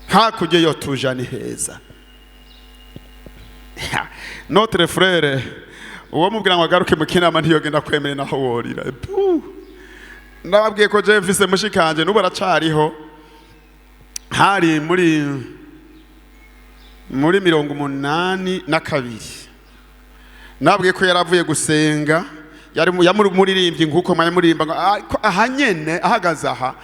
hakurya yo tuja ni heza. Notre frère uwo mubwira ngo agaruke mu kinama ntiyogenda kwemere naho worira. Nababwiye ko je mfise mushikanje nubu aracariho hari muri 82. Nabwiye ko yaravuye gusenga yamuririmbye nkuko muririmba ahanyene ahagaze aha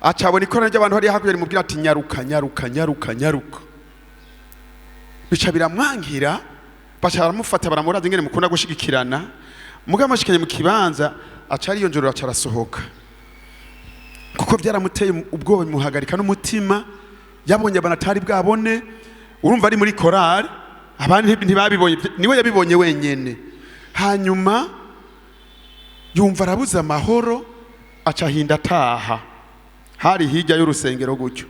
acabona ikorana ry'abantu hari hakurya rimubwira ati nyaruka nyaruka nyaruka nyaruka. Bica biramwangira baca baramufata baramuraza ingene mukunda gushigikirana mugabo amashikanye mu kibanza acari iyo njoro acarasohoka kuko byaramuteye ubwoba bimuhagarika n'umutima yabonye banatari bwabone. Urumva ari muri korali abandi ntibabibonye niwe yabibonye wenyene. Hanyuma yumva arabuza amahoro acahinda ataha hari hirya y'urusengero gutyo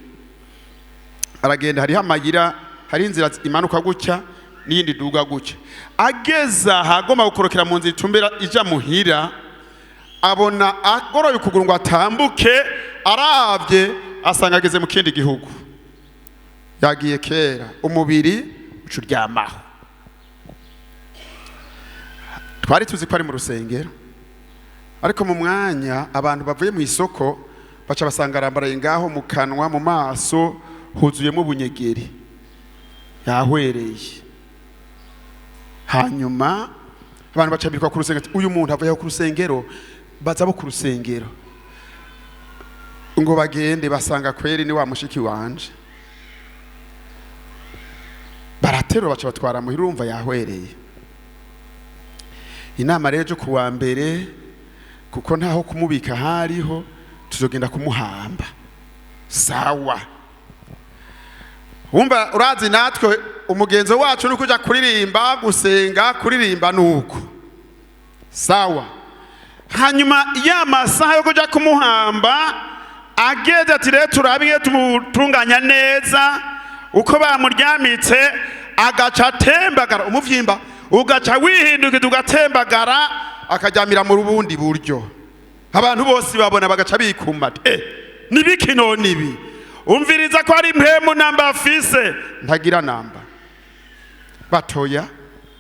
aragenda hari hamayira hari inzira imanuka gutya n'iyindi duga gutya ageza hagoma gukorokera mu nzira itumbera ija muhira abona agoroye ukuguru ngo atambuke aravye asanga ageze mu kindi gihugu yagiye kera umubiri ucuryamaho. Twari tuzi ko ari mu rusengero ariko mu mwanya abantu bavuye mu isoko baca basanga arambaraye ngaho mu kanwa mu maso huzuyemo bunyegeri yahwereye. Hanyuma abantu baca birwa ku rusengero uyu muntu avuye ku rusengero baza bo ku rusengero ngo bagende basanga kweri ni wa mushiki wanje baraterura baca batwara muhira urumva yahwereye. Inama rero ku wa mbere kuko ntaho kumubika hariho tuzogenda kumuhamba sawa. Wumva urazi natwe umugenzo wacu nuko uja kuririmba gusenga kuririmba nuko sawa. Hanyuma ya masaha yo kuja kumuhamba ageze ati rero turabiye tumutunganya neza uko bamuryamitse agaca atembagara umuvyimba ugaca wihinduka ugatembagara akajyamira mu rubundi buryo abantu bose babona bagaca bikuma nibiki none ibi umviriza ko ari mpemu namba afise ntagira namba batoya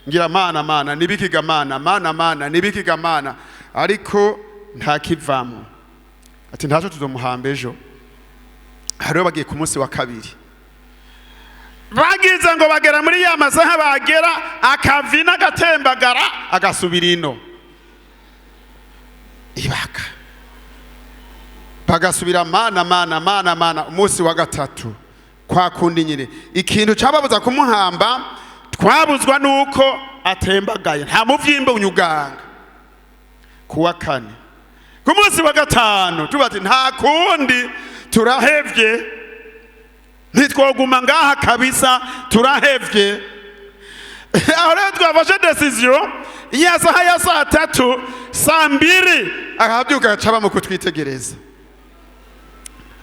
ngira mana nibiki gamana mana nibiki gamana ariko ntakivamo ati ntaco tuzomuhamba ejo. Hariho bagiye ku munsi wa kabiri bagize ngo bagera muri ya masaha bagera akavina agatembagara agasubira ino ibaka bagasubira mana umunsi wa gatatu kwa kundi nyine ikintu cababuza kumuhamba twabuzwa nuko atembagaye nta muvyimba unyuganga. Kuwa kane ku munsi wa gatanu tubati nta kundi turahevye ntitwoguma ngaha kabisa turahevye. Aho rero twafashe decision ya saha ya saa 3 saa 2 akabyuka acaba mu kutwitegereza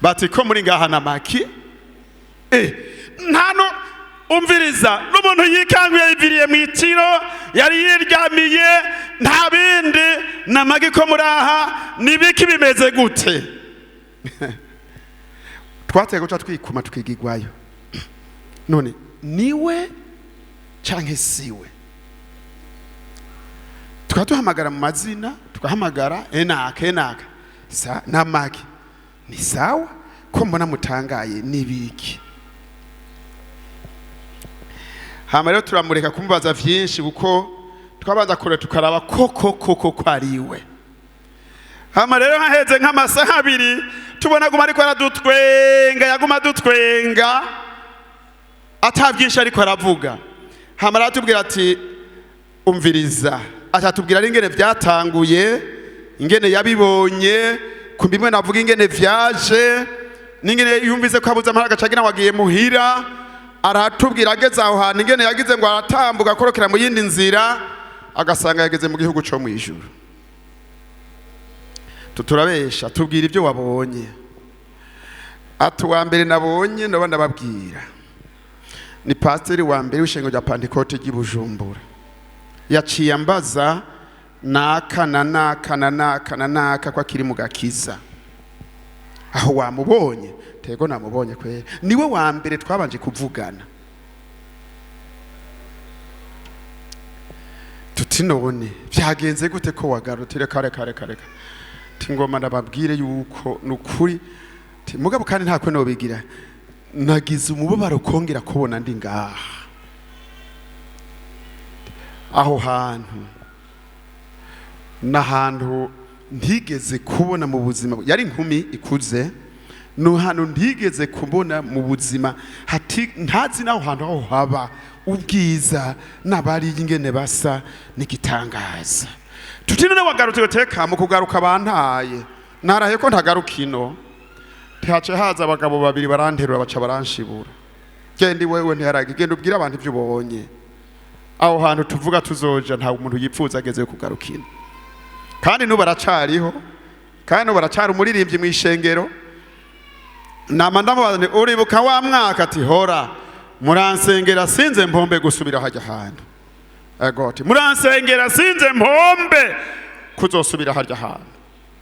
bati ko muri ngaha na maki ntano umviriza n'umuntu yikanguye yiviriye mu itiro yari yiryamiye nta bindi namagi ko muraha nibiki bimeze gute. Twateye guca twikuma tukigigwayo none niwe canke siwe tukaduhamagara mu mazina tukahamagara enaka sa namagi ni sawa ko mbona mutangaye nibiki. Hama rero turamureka kumubaza vyinshi kuko twabanza kure tukaraba koko kwariwe. Hama rero haheze nk'amasaha 2 tubona guma ariko aradutwenga yaguma dutwenga atavyinshi ariko aravuga. Hama aratubwira ati umviriza atatubwira ari ingene vyatanguye ingene yabibonye kumbimwe navuga ingene vyaje n'ingene yumvise ko abuza amahanga cagira wagiye muhira aratubwira ageze aho hantu ingene yagize ngo aratambuka akorokera mu yindi nzira agasanga yageze mu gihugu cyo Mw'ijuru. Tuturabesha tubwira ibyo wabonye ati wa mbere nabonye ndabanda babwira ni pasteur wa mbere w'ishengo rya Pentecote ry'i Bujumbura yaciye ambaza naka kwa kiri mu gakiza aho wamubonye tego namubonye kwe niwe wa mbere twabanje kuvugana tuti none byagenze gute ko wagarutire kare tingoma ndababwire yuko nukuri mugabo kandi ntakwe no bigira nagize umubabaro kongera kubona ndi ngaha aho hantu nahantu ntigeze kubona mu buzima yari inkumi ikuze no hantu ntigeze kubona mu buzima ntazi naho hantu aho haba ubwiza nabari ingene basa n'igitangaza tuti none wagarutse guteka mu kugaruka bantaye narahe ko ntagaruka ntihace haza abagabo babiri baranterura baca baranshibura genda wewe ntiharage genda ubwira abantu ibyo ubonye aho hantu tuvuga tuzoja nta umuntu yipfuza ageze kugaruka kandi nubu baracariho kandi nubu baracari umuririmbyi mu ishengero nama ndamubazane uribuka wa mwaka ati hora muransengera sinze mpombe gusubira hajya hantu agoti muransengera sinze mpombe kuzosubira hajya hantu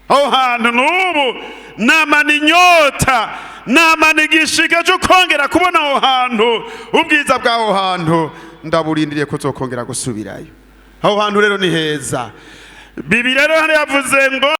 aho hantu nubu namana inyota namana igishika cyo kongera kubona aho hantu ubwiza bw'aho hantu ndaburindiriye kuzokongera gusubirayo aho hantu rero ni heza Bibiliya rero yavuze ngo